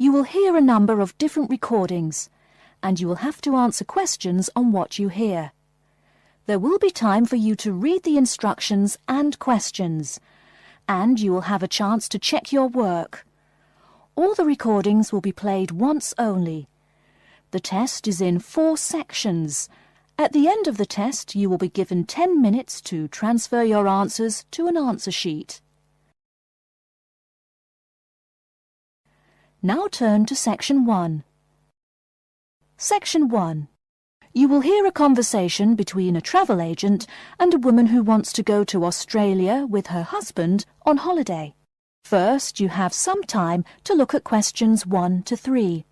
You will hear a number of different recordings, and you will have to answer questions on what you hear. There will be time for you to read the instructions and questions, and you will have a chance to check your work. All the recordings will be played once only. The test is in 4 sections. At the end of the test, you will be given 10 minutes to transfer your answers to an answer sheet. Now turn to Section 1. Section 1. You will hear a conversation between a travel agent and a woman who wants to go to Australia with her husband on holiday. First, you have some time to look at questions 1 to 3.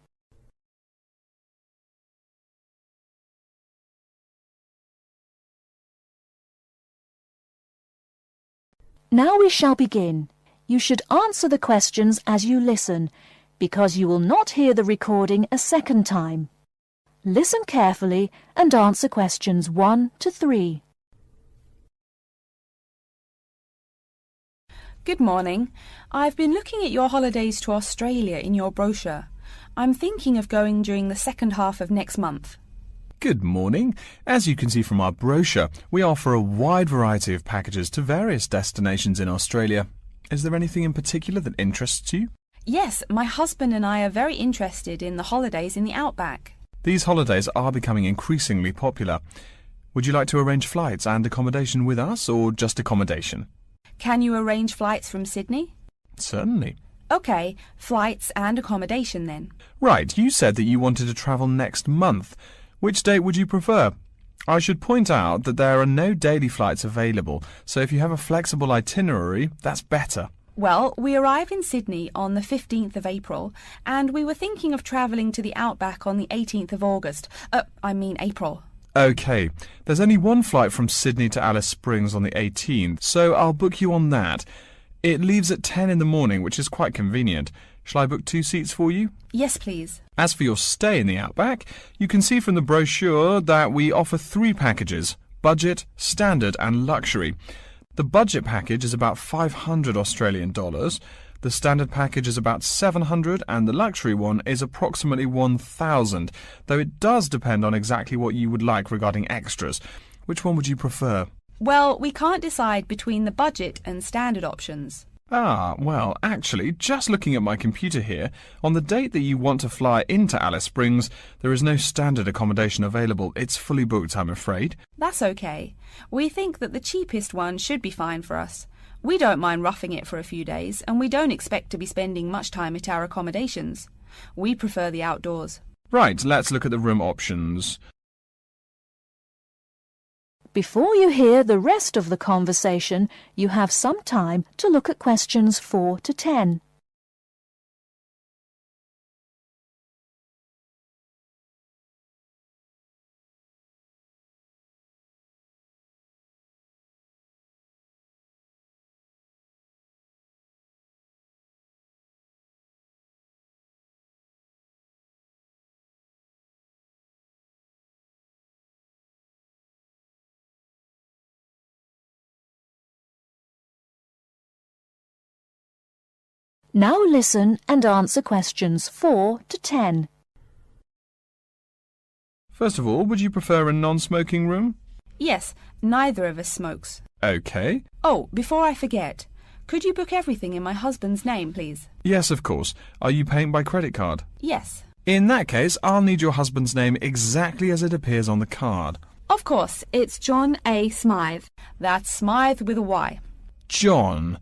Now we shall begin. You should answer the questions as you listen, because you will not hear the recording a second time. Listen carefully and answer questions 1 to 3. Good morning. I've been looking at your holidays to Australia in your brochure. I'm thinking of going during the second half of next month. Good morning. As you can see from our brochure, we offer a wide variety of packages to various destinations in Australia. Is there anything in particular that interests you? Yes, my husband and I are very interested in the holidays in the outback. These holidays are becoming increasingly popular. Would you like to arrange flights and accommodation with us, or just accommodation? Can you arrange flights from Sydney? Certainly. OK, flights and accommodation then. Right, you said that you wanted to travel next month. Which date would you prefer? I should point out that there are no daily flights available, so if you have a flexible itinerary, that's better. Well, we arrive in Sydney on the 15th of April, and we were thinking of travelling to the outback on the 18th of August. April. OK, there's only one flight from Sydney to Alice Springs on the 18th, so I'll book you on that. It leaves at 10 in the morning, which is quite convenient. Shall I book 2 seats for you? Yes, please. As for your stay in the outback, you can see from the brochure that we offer 3 packages: budget, standard and luxury. The budget package is about $500 Australian dollars, the standard package is about $700 and the luxury one is approximately $1,000, though it does depend on exactly what you would like regarding extras. Which one would you prefer? Well, we can't decide between the budget and standard options. Well, actually, just looking at my computer here, on the date that you want to fly into Alice Springs, there is no standard accommodation available. It's fully booked, I'm afraid. That's okay. We think that the cheapest one should be fine for us. We don't mind roughing it for a few days, and we don't expect to be spending much time at our accommodations. We prefer the outdoors. Right, let's look at the room options. Before you hear the rest of the conversation, you have some time to look at questions 4 to 10. Now listen and answer questions 4 to 10. First of all, would you prefer a non-smoking room? Yes, neither of us smokes. OK. Oh, before I forget, could you book everything in my husband's name, please? Yes, of course. Are you paying by credit card? Yes. In that case, I'll need your husband's name exactly as it appears on the card. Of course, it's John A. Smythe. That's Smythe with a Y. John,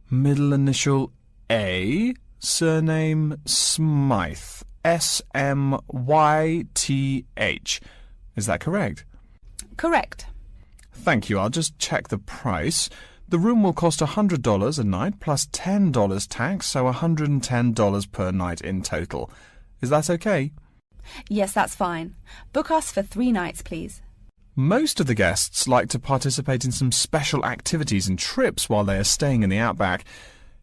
middle initial A, surname Smythe, S-M-Y-T-H. Is that correct? Correct. Thank you. I'll just check the price. The room will cost $100 a night plus $10 tax, so $110 per night in total. Is that okay? Yes, that's fine. Book us for 3 nights, please. Most of the guests like to participate in some special activities and trips while they are staying in the outback.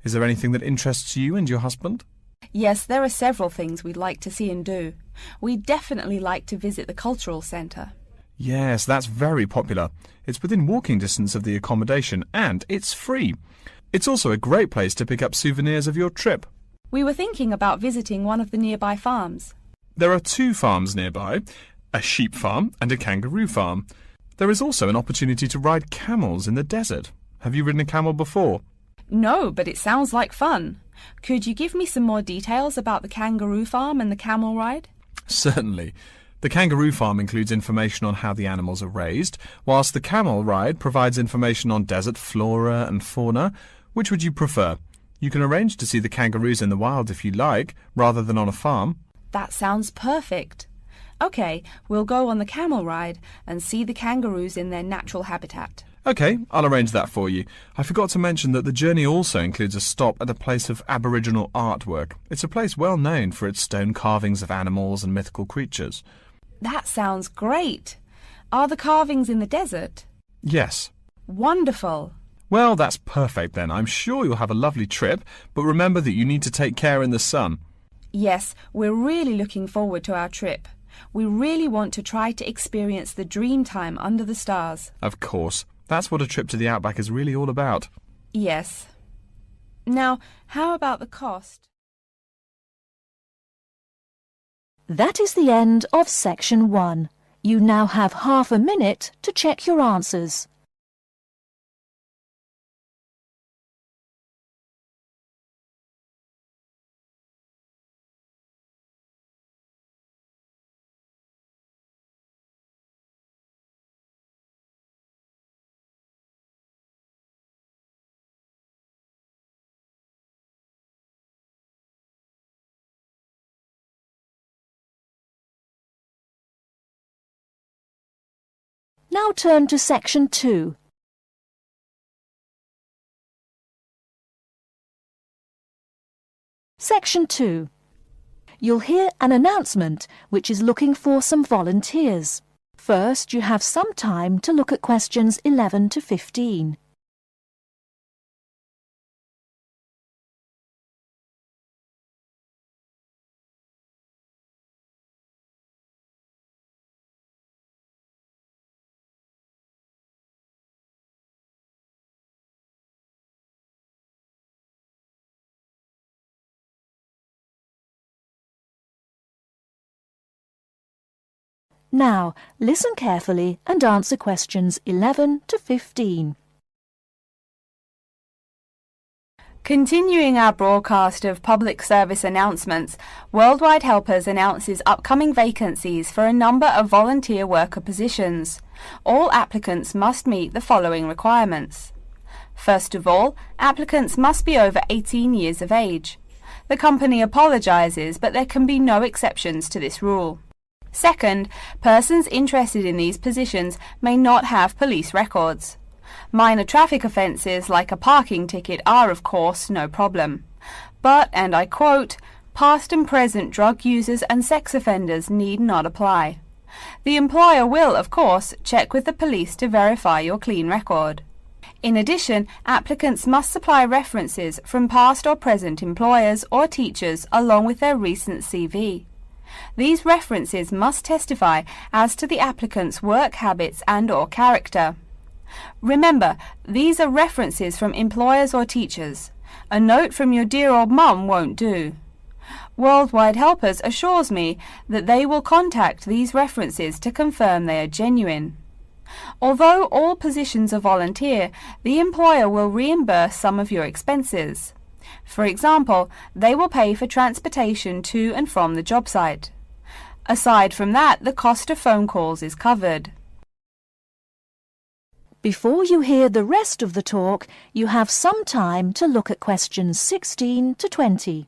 Is there anything that interests you and your husband? Yes, there are several things we'd like to see and do. We'd definitely like to visit the cultural centre. Yes, that's very popular. It's within walking distance of the accommodation and it's free. It's also a great place to pick up souvenirs of your trip. We were thinking about visiting one of the nearby farms. There are 2 farms nearby, a sheep farm and a kangaroo farm. There is also an opportunity to ride camels in the desert. Have you ridden a camel before? No, but it sounds like fun. Could you give me some more details about the kangaroo farm and the camel ride? Certainly. The kangaroo farm includes information on how the animals are raised, whilst the camel ride provides information on desert flora and fauna. Which would you prefer? You can arrange to see the kangaroos in the wild if you like, rather than on a farm. That sounds perfect. OK, we'll go on the camel ride and see the kangaroos in their natural habitat. OK, I'll arrange that for you. I forgot to mention that the journey also includes a stop at a place of Aboriginal artwork. It's a place well known for its stone carvings of animals and mythical creatures. That sounds great. Are the carvings in the desert? Yes. Wonderful. Well, that's perfect then. I'm sure you'll have a lovely trip, but remember that you need to take care in the sun. Yes, we're really looking forward to our trip. We really want to try to experience the dream time under the stars. Of course. That's what a trip to the outback is really all about. Yes. Now, how about the cost? That is the end of section 1. You now have half a minute to check your answers. Now turn to section 2. Section 2. You'll hear an announcement which is looking for some volunteers. First, you have some time to look at questions 11 to 15. Now, listen carefully and answer questions 11 to 15. Continuing our broadcast of public service announcements, Worldwide Helpers announces upcoming vacancies for a number of volunteer worker positions. All applicants must meet the following requirements. First of all, applicants must be over 18 years of age. The company apologises, but there can be no exceptions to this rule. Second, persons interested in these positions may not have police records. Minor traffic offences like a parking ticket are, of course, no problem. But, and I quote, past and present drug users and sex offenders need not apply. The employer will, of course, check with the police to verify your clean record. In addition, applicants must supply references from past or present employers or teachers along with their recent CV. These references must testify as to the applicant's work habits and/or character. Remember, these are references from employers or teachers. A note from your dear old mum won't do. Worldwide Helpers assures me that they will contact these references to confirm they are genuine. Although all positions are volunteer, the employer will reimburse some of your expenses. For example, they will pay for transportation to and from the job site. Aside from that, the cost of phone calls is covered. Before you hear the rest of the talk, you have some time to look at questions 16 to 20.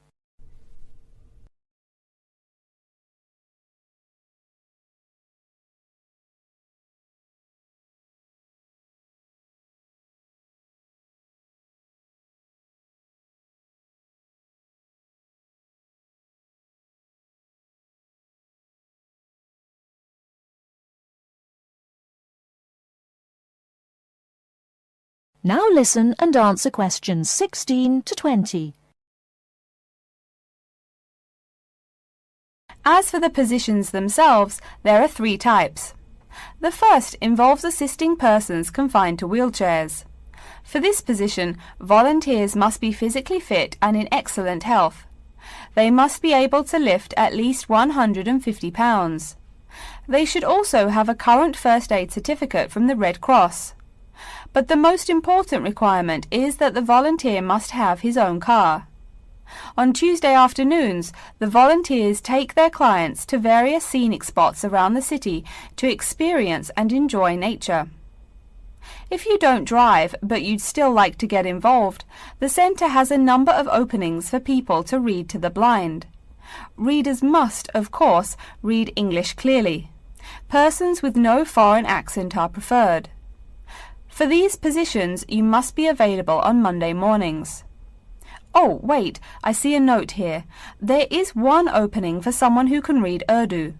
Now listen and answer questions 16 to 20. As for the positions themselves, there are 3 types. The first involves assisting persons confined to wheelchairs. For this position, volunteers must be physically fit and in excellent health. they must be able to lift at least 150 pounds. They should also have a current first aid certificate from the Red Cross. But the most important requirement is that the volunteer must have his own car. On Tuesday afternoons, the volunteers take their clients to various scenic spots around the city to experience and enjoy nature. If you don't drive, but you'd still like to get involved, the centre has a number of openings for people to read to the blind. Readers must, of course, read English clearly. Persons with no foreign accent are preferred. For these positions, you must be available on Monday mornings. Oh, wait, I see a note here. There is one opening for someone who can read Urdu.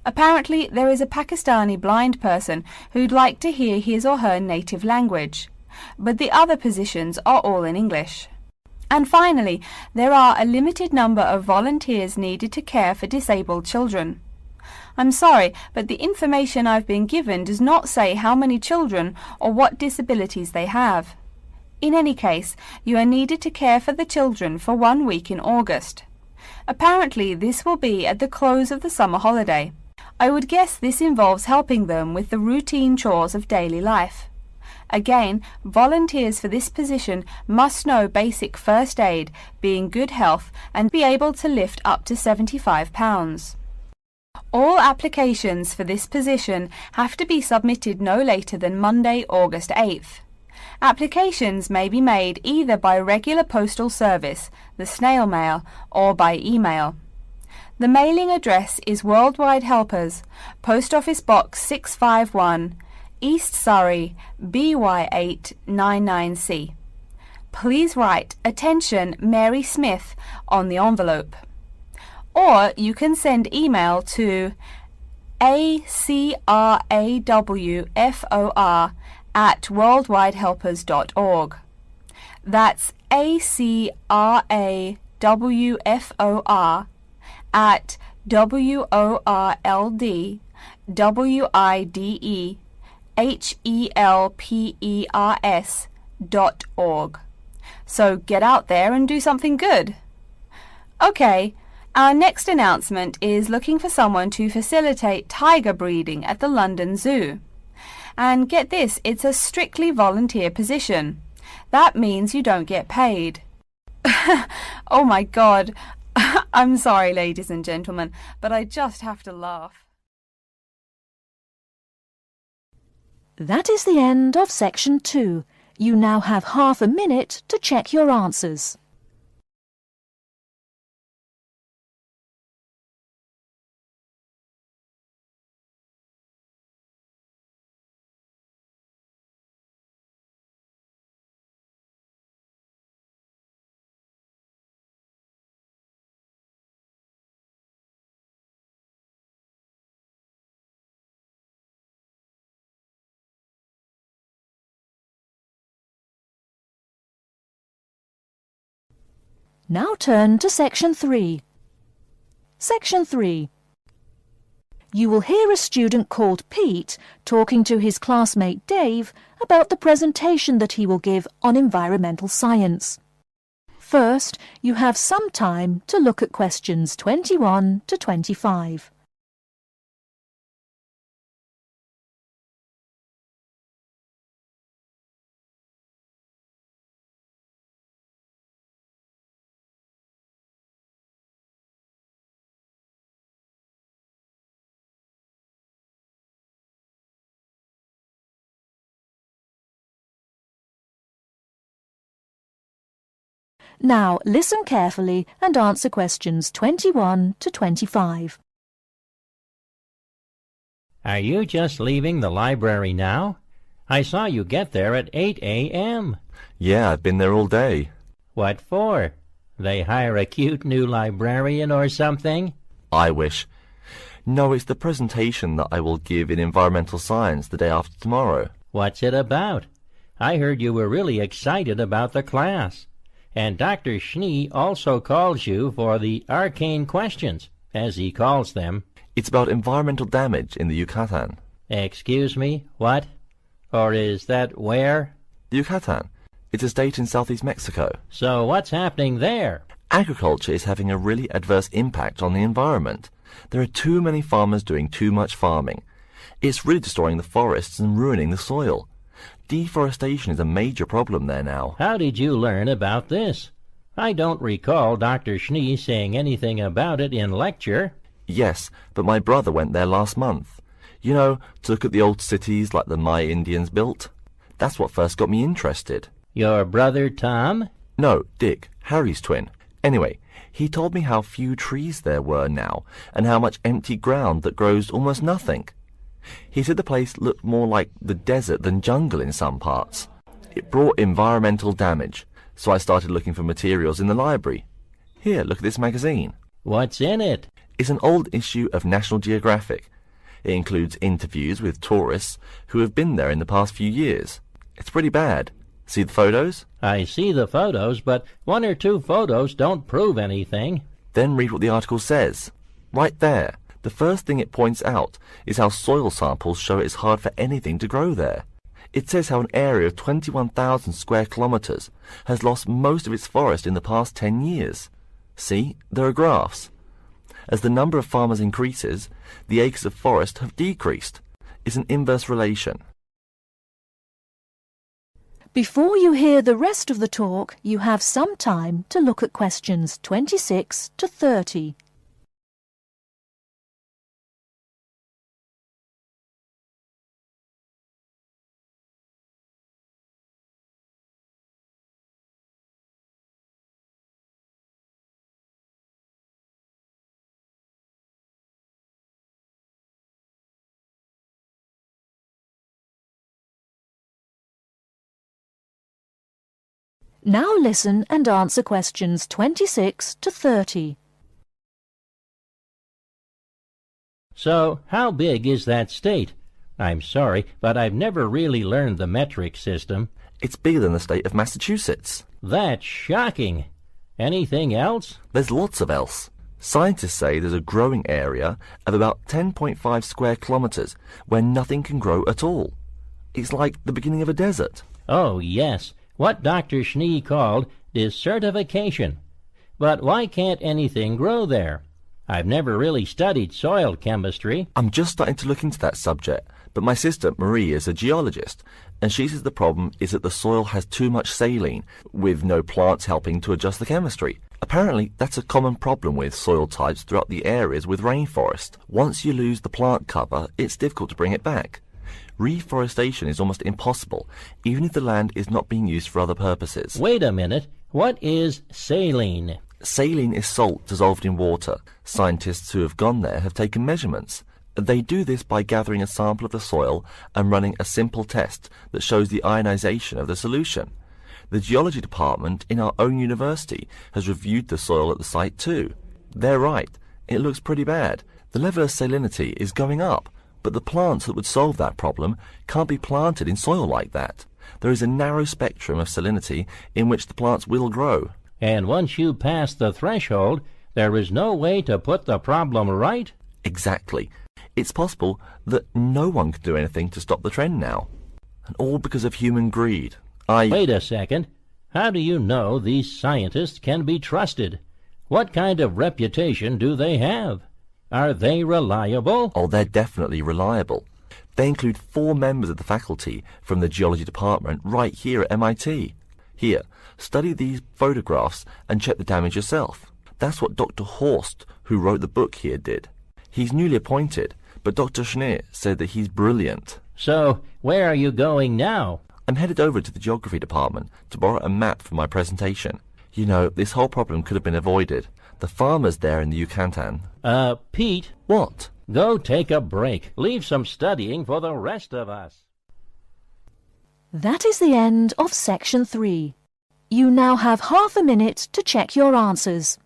Apparently, there is a Pakistani blind person who'd like to hear his or her native language, but the other positions are all in English. And finally, there are a limited number of volunteers needed to care for disabled children. I'm sorry, but the information I've been given does not say how many children or what disabilities they have. In any case, you are needed to care for the children for 1 week in August. Apparently, this will be at the close of the summer holiday. I would guess this involves helping them with the routine chores of daily life. Again, volunteers for this position must know basic first aid, be in good health, and be able to lift up to 75 pounds. All applications for this position have to be submitted no later than Monday, August 8th. Applications may be made either by regular postal service, the snail mail, or by email. The mailing address is Worldwide Helpers, Post Office Box 651, East Surrey, BY8 99C. Please write "Attention Mary Smith" on the envelope. Or you can send email to acrawfor@worldwidehelpers.org. That's acrawfor@worldwidehelpers.org. So get out there and do something good. Okay. Our next announcement is looking for someone to facilitate tiger breeding at the London Zoo. And get this, it's a strictly volunteer position. That means you don't get paid. Oh my God. I'm sorry, ladies and gentlemen, but I just have to laugh. That is the end of section 2. You now have half a minute to check your answers. Now turn to section 3. Section 3. You will hear a student called Pete talking to his classmate Dave about the presentation that he will give on environmental science. First, you have some time to look at questions 21 to 25. Now listen carefully and answer questions 21 to 25. Are you just leaving the library now? I saw you get there at 8 a.m. Yeah, I've been there all day. What for? They hire a cute new librarian or something? I wish. No, it's the presentation that I will give in environmental science the day after tomorrow. What's it about? I heard you were really excited about the class. And Dr. Schnee also calls you for the arcane questions, as he calls them. It's about environmental damage in the Yucatan. Excuse me, what? Or is that where? The Yucatan. It's a state in southeast Mexico. So what's happening there? Agriculture is having a really adverse impact on the environment. There are too many farmers doing too much farming. It's really destroying the forests and ruining the soil. Deforestation is a major problem there now. How did you learn about this? I don't recall Dr. Schnee saying anything about it in lecture. Yes, but my brother went there last month. You know, to look at the old cities like the Maya Indians built. That's what first got me interested. Your brother Tom? No, Dick, Harry's twin. Anyway, he told me how few trees there were now, and how much empty ground that grows almost nothing. He said the place looked more like the desert than jungle in some parts. It brought environmental damage, so I started looking for materials in the library. Here, look at this magazine. What's in it? It's an old issue of National Geographic. It includes interviews with tourists who have been there in the past few years. It's pretty bad. See the photos? I see the photos, but 1 or 2 photos don't prove anything. Then read what the article says. Right there. The first thing it points out is how soil samples show it's hard for anything to grow there. It says how an area of 21,000 square kilometres has lost most of its forest in the past 10 years. See, there are graphs. As the number of farmers increases, the acres of forest have decreased. It's an inverse relation. Before you hear the rest of the talk, you have some time to look at questions 26 to 30. Now listen and answer questions 26 to 30. So, how big is that state? I'm sorry, but I've never really learned the metric system. It's bigger than the state of Massachusetts. That's shocking. Anything else? There's lots of else. Scientists say there's a growing area of about 10.5 square kilometres where nothing can grow at all. It's like the beginning of a desert. Oh, yes. What Dr. Schnee called desertification. But why can't anything grow there? I've never really studied soil chemistry. I'm just starting to look into that subject, but my sister Marie is a geologist, and she says the problem is that the soil has too much saline, with no plants helping to adjust the chemistry. Apparently, that's a common problem with soil types throughout the areas with rainforest. Once you lose the plant cover, it's difficult to bring it back. Reforestation is almost impossible, even if the land is not being used for other purposes. Wait a minute. What is saline? Saline is salt dissolved in water. Scientists who have gone there have taken measurements. They do this by gathering a sample of the soil and running a simple test that shows the ionization of the solution. The geology department in our own university has reviewed the soil at the site too. They're right. It looks pretty bad. The level of salinity is going up. But the plants that would solve that problem can't be planted in soil like that. There is a narrow spectrum of salinity in which the plants will grow. And once you pass the threshold, there is no way to put the problem right? Exactly. It's possible that no one can do anything to stop the trend now. And all because of human greed. Wait a second. How do you know these scientists can be trusted? What kind of reputation do they have? Are they reliable? Oh, they're definitely reliable. They include 4 members of the faculty from the geology department right here at MIT. Here, study these photographs and check the damage yourself. That's what Dr. Horst, who wrote the book here, did. He's newly appointed, but Dr. Schnee said that he's brilliant. So, where are you going now? I'm headed over to the geography department to borrow a map for my presentation. You know, this whole problem could have been avoided. The farmers there in the Yucatan. Pete. What? Go take a break. Leave some studying for the rest of us. That is the end of section 3. You now have half a minute to check your answers.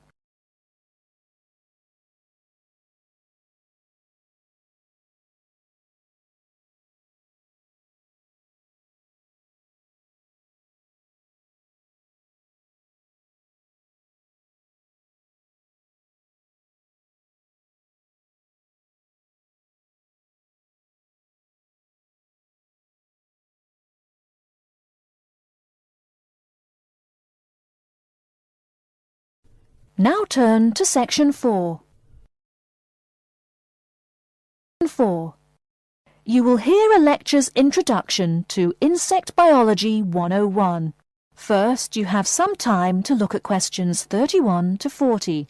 Now turn to Section 4. 4. You will hear a lecture's introduction to Insect Biology 101. First, you have some time to look at questions 31 to 40.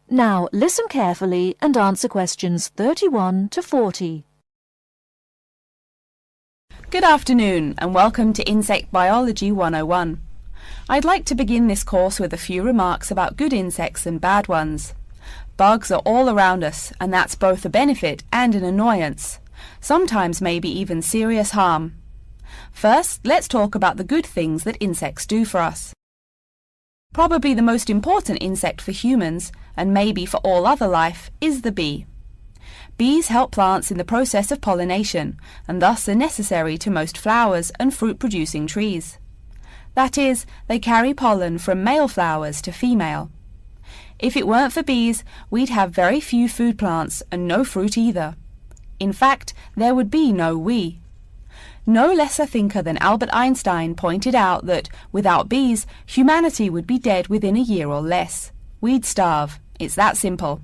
Now listen carefully and answer questions 31 to 40. Good afternoon and welcome to Insect Biology 101. I'd like to begin this course with a few remarks about good insects and bad ones. Bugs are all around us, and that's both a benefit and an annoyance, sometimes maybe even serious harm. First, let's talk about the good things that insects do for us. Probably the most important insect for humans, and maybe for all other life, is the bee. Bees help plants in the process of pollination, and thus are necessary to most flowers and fruit-producing trees. That is, they carry pollen from male flowers to female. If it weren't for bees, we'd have very few food plants and no fruit either. In fact, there would be no we. No less a thinker than Albert Einstein pointed out that, without bees, humanity would be dead within a year or less. We'd starve. It's that simple.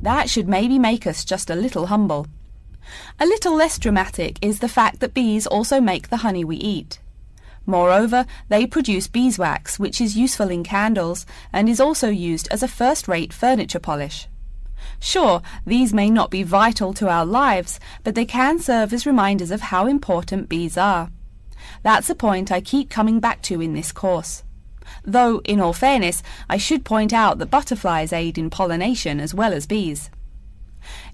That should maybe make us just a little humble. A little less dramatic is the fact that bees also make the honey we eat. Moreover, they produce beeswax, which is useful in candles and is also used as a first-rate furniture polish. Sure, these may not be vital to our lives, but they can serve as reminders of how important bees are. That's a point I keep coming back to in this course. Though, in all fairness, I should point out that butterflies aid in pollination as well as bees.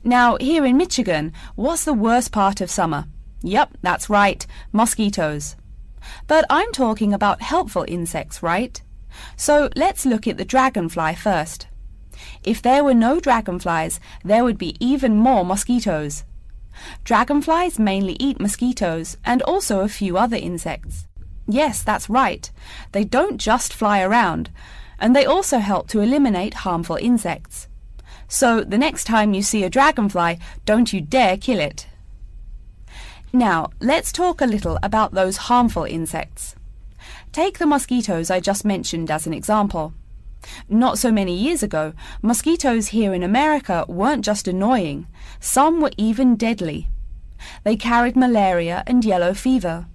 Now, here in Michigan, what's the worst part of summer? Yep, that's right, mosquitoes. But I'm talking about helpful insects, right? So let's look at the dragonfly first. If there were no dragonflies, there would be even more mosquitoes. Dragonflies mainly eat mosquitoes and also a few other insects. Yes, that's right. They don't just fly around, and they also help to eliminate harmful insects. So the next time you see a dragonfly, don't you dare kill it. Now, let's talk a little about those harmful insects. Take the mosquitoes I just mentioned as an example. Not so many years ago, mosquitoes here in America weren't just annoying, some were even deadly. They carried malaria and yellow fever.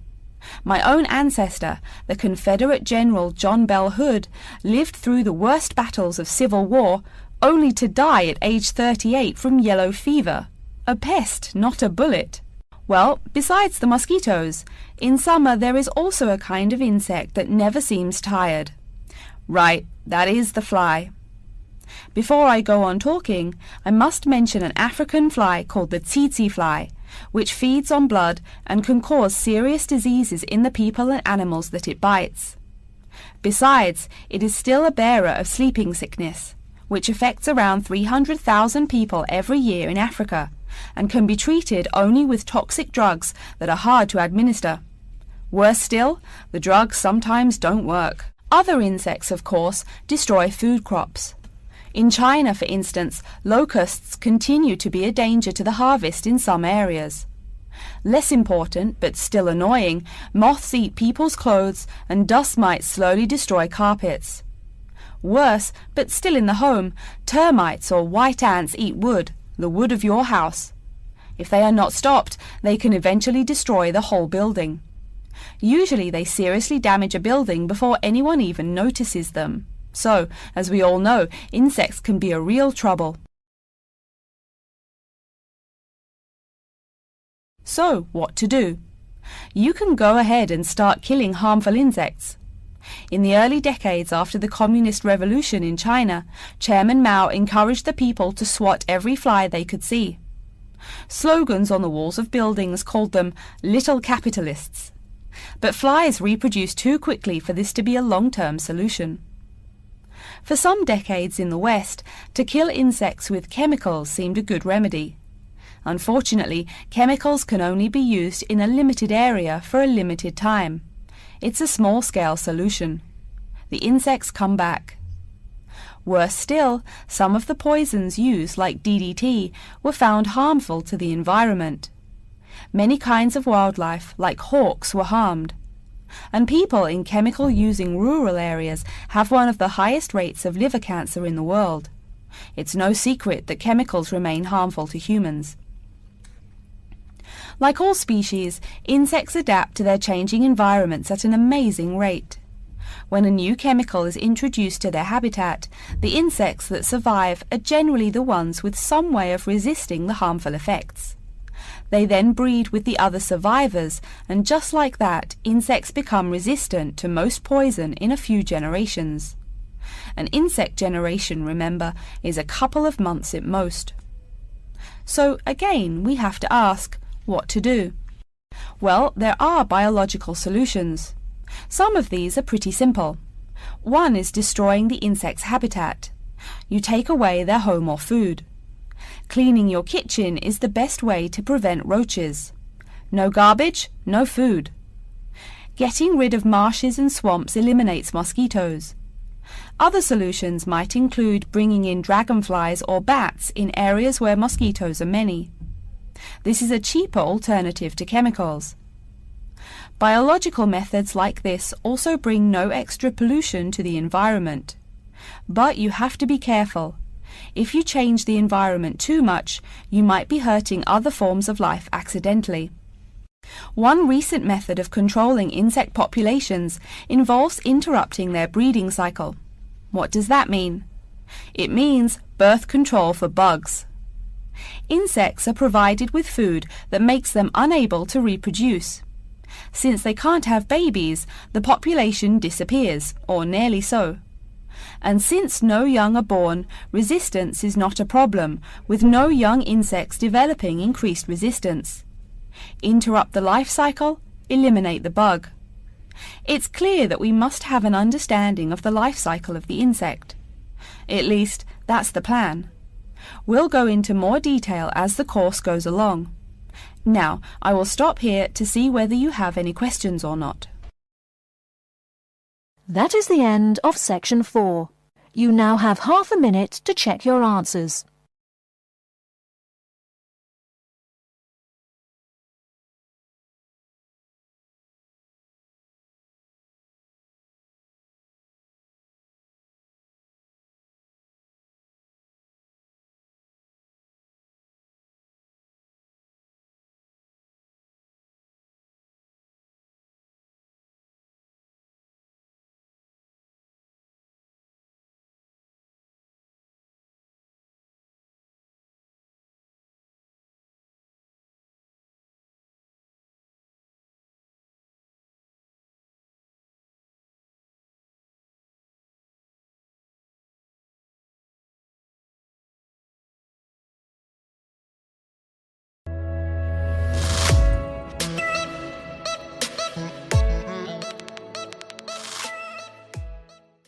My own ancestor, the Confederate General John Bell Hood, lived through the worst battles of Civil War, only to die at age 38 from yellow fever. A pest, not a bullet. Well, besides the mosquitoes, in summer there is also a kind of insect that never seems tired. Right, that is the fly. Before I go on talking, I must mention an African fly called the tsetse fly, which feeds on blood and can cause serious diseases in the people and animals that it bites. Besides, it is still a bearer of sleeping sickness, which affects around 300,000 people every year in Africa, and can be treated only with toxic drugs that are hard to administer. Worse still, the drugs sometimes don't work. Other insects, of course, destroy food crops. In China, for instance, locusts continue to be a danger to the harvest in some areas. Less important, but still annoying, moths eat people's clothes and dust mites slowly destroy carpets. Worse, but still in the home, termites or white ants eat wood, the wood of your house. If they are not stopped, they can eventually destroy the whole building. Usually they seriously damage a building before anyone even notices them. So, as we all know, insects can be a real trouble. So, what to do? You can go ahead and start killing harmful insects. In the early decades after the Communist Revolution in China, Chairman Mao encouraged the people to swat every fly they could see. Slogans on the walls of buildings called them "little capitalists." But flies reproduce too quickly for this to be a long-term solution. For some decades in the West, to kill insects with chemicals seemed a good remedy. Unfortunately, chemicals can only be used in a limited area for a limited time. It's a small-scale solution. The insects come back. Worse still, some of the poisons used, like DDT, were found harmful to the environment. Many kinds of wildlife, like hawks, were harmed. And people in chemical-using rural areas have one of the highest rates of liver cancer in the world. It's no secret that chemicals remain harmful to humans. Like all species, insects adapt to their changing environments at an amazing rate. When a new chemical is introduced to their habitat, the insects that survive are generally the ones with some way of resisting the harmful effects. They then breed with the other survivors, and just like that, insects become resistant to most poison in a few generations. An insect generation, remember, is a couple of months at most. So again, we have to ask, what to do? Well, there are biological solutions. Some of these are pretty simple. One is destroying the insect's habitat. You take away their home or food. Cleaning your kitchen is the best way to prevent roaches. No garbage, no food. Getting rid of marshes and swamps eliminates mosquitoes. Other solutions might include bringing in dragonflies or bats in areas where mosquitoes are many. This is a cheaper alternative to chemicals. Biological methods like this also bring no extra pollution to the environment. But you have to be careful. If you change the environment too much, you might be hurting other forms of life accidentally. One recent method of controlling insect populations involves interrupting their breeding cycle. What does that mean? It means birth control for bugs. Insects are provided with food that makes them unable to reproduce. Since they can't have babies, the population disappears, or nearly so. And since no young are born, resistance is not a problem, with no young insects developing increased resistance. Interrupt the life cycle, eliminate the bug. It's clear that we must have an understanding of the life cycle of the insect. At least, that's the plan. We'll go into more detail as the course goes along. Now, I will stop here to see whether you have any questions or not. That is the end of section 4. You now have half a minute to check your answers.